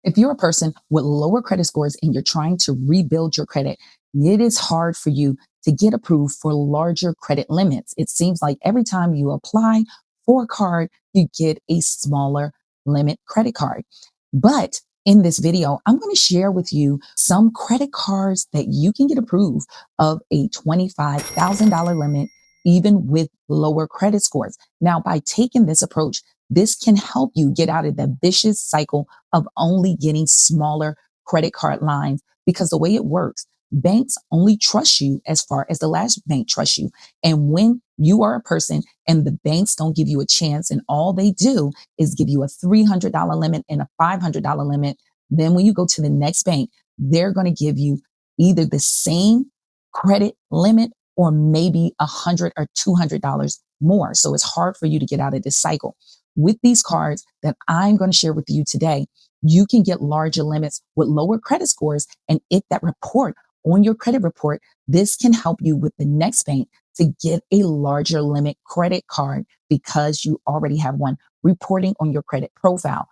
If you're a person with lower credit scores and you're trying to rebuild your credit, it is hard for you to get approved for larger credit limits. It seems like every time you apply for a card, you get a smaller limit credit card. But in this video, I'm going to share with you some credit cards that you can get approved of a $25,000 limit, even with lower credit scores. Now, by taking this approach, this can help you get out of the vicious cycle of only getting smaller credit card lines, because the way it works, banks only trust you as far as the last bank trusts you. And when you are a person and the banks don't give you a chance and all they do is give you a $300 limit and a $500 limit, then when you go to the next bank, they're going to give you either the same credit limit or maybe $100 or $200 more. So it's hard for you to get out of this cycle. With these cards that I'm going to share with you today, you can get larger limits with lower credit scores. And if that report on your credit report, this can help you with the next bank to get a larger limit credit card because you already have one reporting on your credit profile.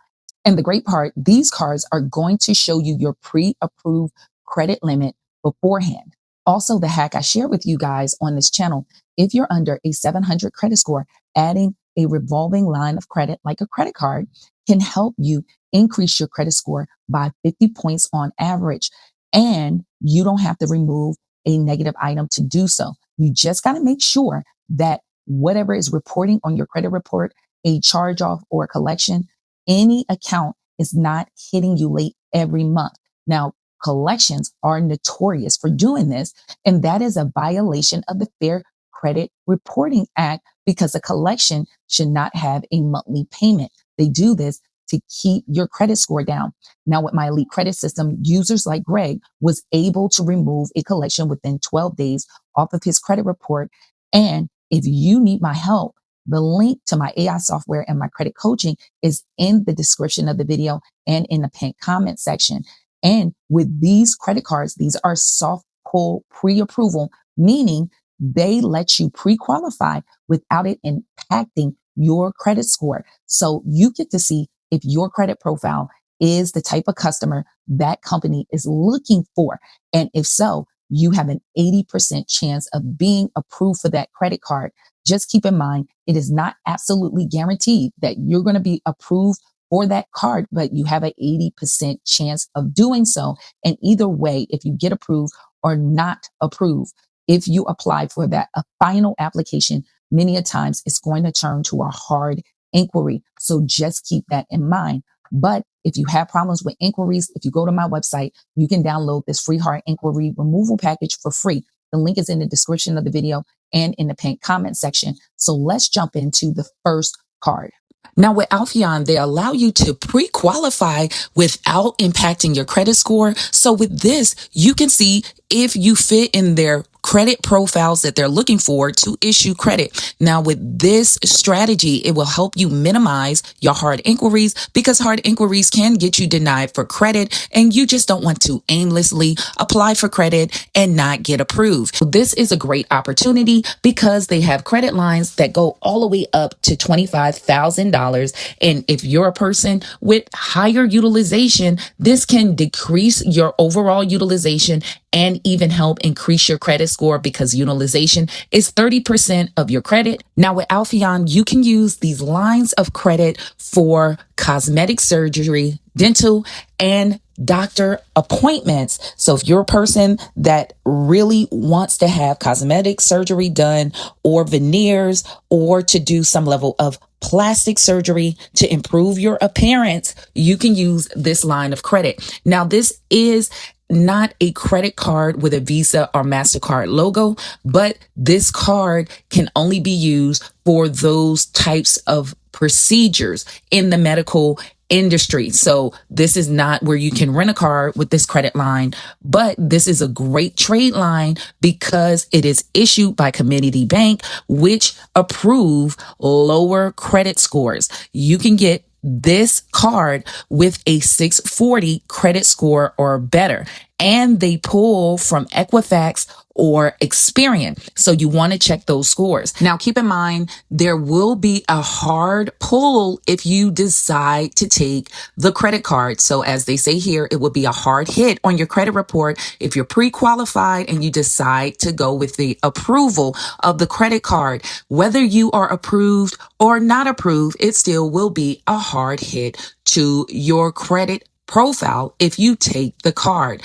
And the great part, these cards are going to show you your pre-approved credit limit beforehand. Also, the hack I share with you guys on this channel, if you're under a 700 credit score, adding a revolving line of credit like a credit card can help you increase your credit score by 50 points on average. And you don't have to remove a negative item to do so. You just got to make sure that whatever is reporting on your credit report, a charge off or a collection, any account is not hitting you late every month. Now, collections are notorious for doing this, and that is a violation of the Fair Credit Reporting Act because a collection should not have a monthly payment. They do this to keep your credit score down. Now, with my elite credit system, users like Greg was able to remove a collection within 12 days off of his credit report. And if you need my help, the link to my AI software and my credit coaching is in the description of the video and in the pinned comment section. And with these credit cards, these are soft pull pre-approval, meaning they let you pre-qualify without it impacting your credit score. So you get to see if your credit profile is the type of customer that company is looking for. And if so, you have an 80% chance of being approved for that credit card. Just keep in mind, it is not absolutely guaranteed that you're going to be approved for that card, but you have an 80% chance of doing so. And either way, if you get approved or not approved, if you apply for that, a final application, many a times it's going to turn to a hard inquiry. So just keep that in mind. But if you have problems with inquiries, if you go to my website, you can download this free hard inquiry removal package for free. The link is in the description of the video and in the pinned comment section. So let's jump into the first card. Now with Alphaeon, they allow you to pre-qualify without impacting your credit score. So with this, you can see if you fit in their credit profiles that they're looking for to issue credit. Now with this strategy, it will help you minimize your hard inquiries because hard inquiries can get you denied for credit and you just don't want to aimlessly apply for credit and not get approved. So this is a great opportunity because they have credit lines that go all the way up to $25,000. And if you're a person with higher utilization, this can decrease your overall utilization and even help increase your credit score because utilization is 30% of your credit. Now with Alphaeon, you can use these lines of credit for cosmetic surgery, dental, and doctor appointments. So if you're a person that really wants to have cosmetic surgery done or veneers or to do some level of plastic surgery to improve your appearance, you can use this line of credit. Now, this is not a credit card with a Visa or MasterCard logo, but this card can only be used for those types of procedures in the medical industry. So this is not where you can rent a car with this credit line, but this is a great trade line because it is issued by Community Bank, which approve lower credit scores. You can get this card with a 640 credit score or better. and they pull from Equifax or Experian. So you want to check those scores. Now, keep in mind, there will be a hard pull if you decide to take the credit card. So as they say here, it would be a hard hit on your credit report if you're pre-qualified and you decide to go with the approval of the credit card. Whether you are approved or not approved, it still will be a hard hit to your credit profile if you take the card.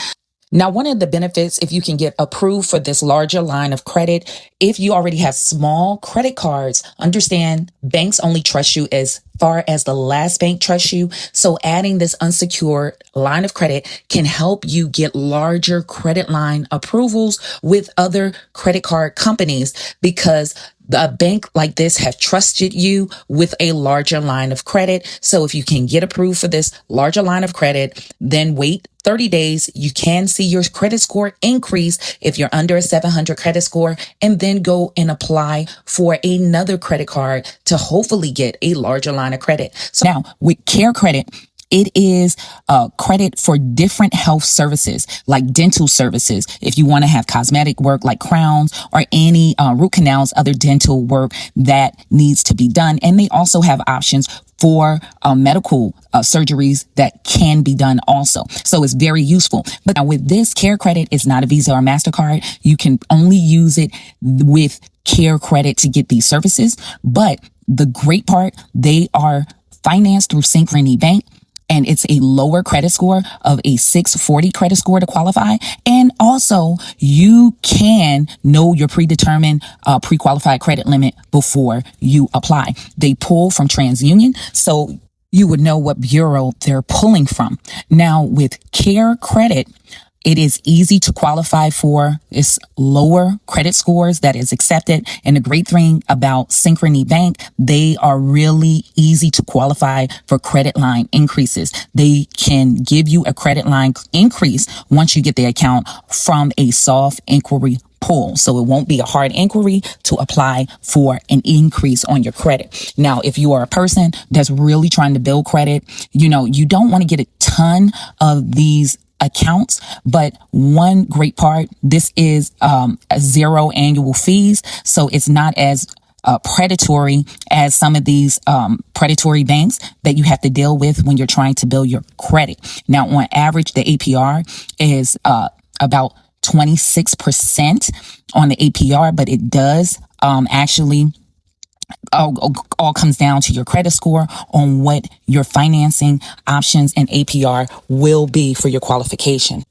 Now, one of the benefits, if you can get approved for this larger line of credit, if you already have small credit cards, understand banks only trust you as far as the last bank trusts you. So adding this unsecured line of credit can help you get larger credit line approvals with other credit card companies, because a bank like this have trusted you with a larger line of credit. So if you can get approved for this larger line of credit, then wait 30 days. You can see your credit score increase if you're under a 700 credit score, and then go and apply for another credit card to hopefully get a larger line of credit. So now with CareCredit, it is credit for different health services like dental services. If you want to have cosmetic work like crowns or any root canals, other dental work that needs to be done. And they also have options for medical surgeries that can be done also. So it's very useful. But now with this, CareCredit is not a Visa or MasterCard. You can only use it with CareCredit to get these services. But the great part, they are financed through Synchrony Bank, and it's a lower credit score of a 640 credit score to qualify. And also you can know your predetermined pre-qualified credit limit before you apply. They pull from TransUnion, so you would know what bureau they're pulling from. Now with CareCredit, it is easy to qualify for. It's lower credit scores that is accepted. And the great thing about Synchrony Bank, they are really easy to qualify for credit line increases. They can give you a credit line increase once you get the account from a soft inquiry pull. So it won't be a hard inquiry to apply for an increase on your credit. Now, if you are a person that's really trying to build credit, you don't want to get a ton of these accounts, but one great part, this is a 0 annual fees. So it's not as predatory as some of these predatory banks that you have to deal with when you're trying to build your credit. Now, on average, the APR is about 26% on the APR, but it does actually all comes down to your credit score on what your financing options and APR will be for your qualification.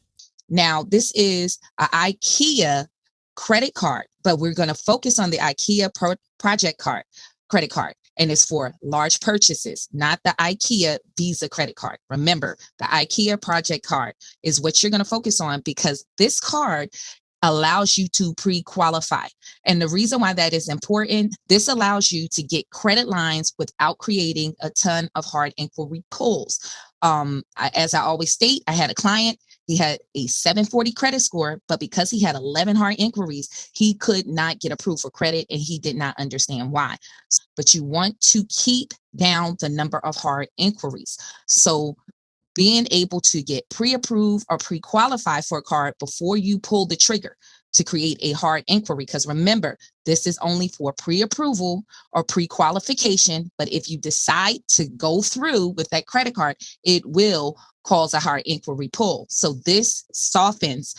Now, this is an IKEA credit card, but we're going to focus on the IKEA project card, credit card, and it's for large purchases, not the IKEA Visa credit card. Remember, the IKEA project card is what you're going to focus on, because this card allows you to pre-qualify. And the reason why that is important, this allows you to get credit lines without creating a ton of hard inquiry pulls. As I always state, I had a client, he had a 740 credit score, but because he had 11 hard inquiries, he could not get approved for credit, and he did not understand why. But you want to keep down the number of hard inquiries. So being able to get pre-approved or pre-qualified for a card before you pull the trigger to create a hard inquiry. Because remember, this is only for pre-approval or pre-qualification. But if you decide to go through with that credit card, it will cause a hard inquiry pull. So this softens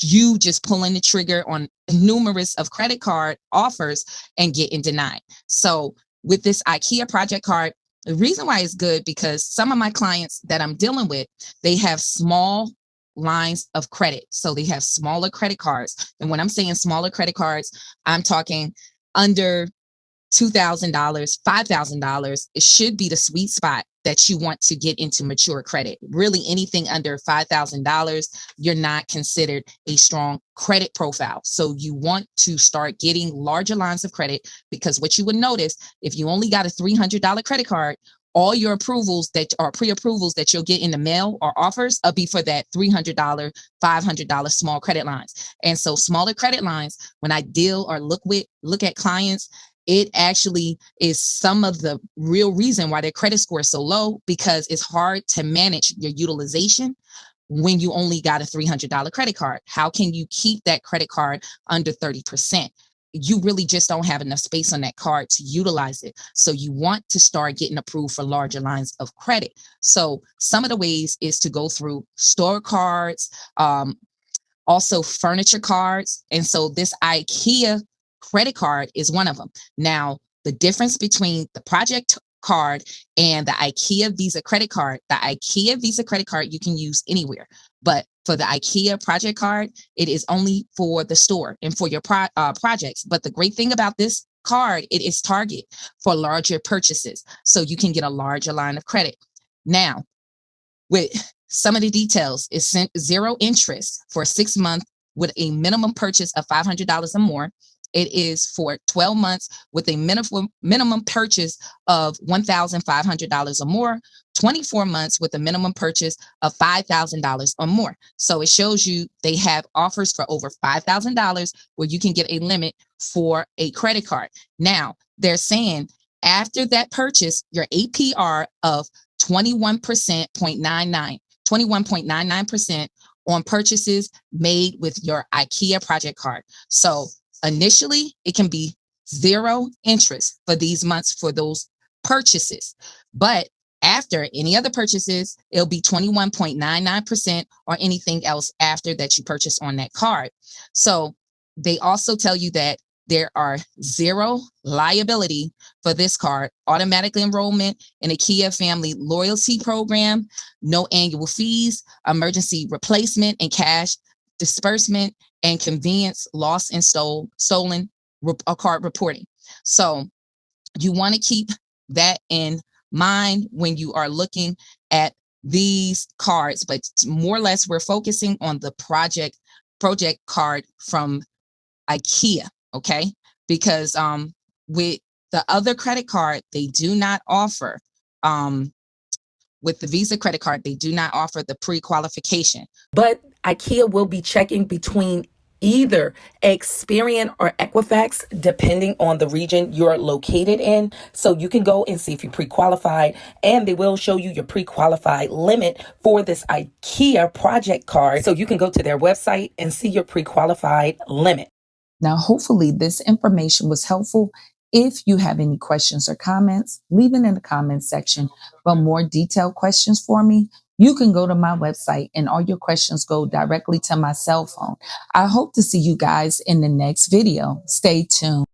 you just pulling the trigger on numerous of credit card offers and getting denied. So with this IKEA project card, the reason why it's good, because some of my clients that I'm dealing with, they have small lines of credit. So they have smaller credit cards. And when I'm saying smaller credit cards, I'm talking under $2,000, $5,000. It should be the sweet spot that you want to get into mature credit. Really, anything under $5,000, you're not considered a strong credit profile. So you want to start getting larger lines of credit, because what you would notice, if you only got a $300 credit card, all your approvals that are pre-approvals that you'll get in the mail or offers will be for that $300, $500 small credit lines. And so smaller credit lines, when I deal or look at clients, it actually is some of the real reason why their credit score is so low, because it's hard to manage your utilization when you only got a $300 credit card? How can you keep that credit card under 30%? You really just don't have enough space on that card to utilize it. So you want to start getting approved for larger lines of credit. So some of the ways is to go through store cards, also furniture cards. And so this IKEA credit card is one of them. Now, the difference between the project card and the IKEA Visa credit card, the IKEA Visa credit card you can use anywhere. But for the IKEA project card, it is only for the store and for your projects. But the great thing about this card, it is target for larger purchases. So you can get a larger line of credit. Now, with some of the details, is sent 0 interest for 6 months with a minimum purchase of $500 or more. It is for 12 months with a minimum purchase of $1,500 or more, 24 months with a minimum purchase of $5,000 or more. So it shows you they have offers for over $5,000 where you can get a limit for a credit card. Now, they're saying after that purchase, your APR of 21.99% on purchases made with your IKEA project card. So initially, it can be 0 interest for these months for those purchases. But after any other purchases, it'll be 21.99% or anything else after that you purchase on that card. So they also tell you that there are 0 liability for this card, automatic enrollment in a IKEA family loyalty program, no annual fees, emergency replacement and cash disbursement, and convenience lost and stolen card reporting. So you want to keep that in mind when you are looking at these cards, but more or less we're focusing on the project card from IKEA, okay? Because with the other credit card, they do not offer with the Visa credit card, they do not offer the pre-qualification. But IKEA will be checking between either Experian or Equifax, depending on the region you're located in. So you can go and see if you're pre-qualified, and they will show you your pre-qualified limit for this IKEA project card. So you can go to their website and see your pre-qualified limit. Now, hopefully this information was helpful. If you have any questions or comments, leave it in the comments section. For more detailed questions for me, you can go to my website and all your questions go directly to my cell phone. I hope to see you guys in the next video. Stay tuned.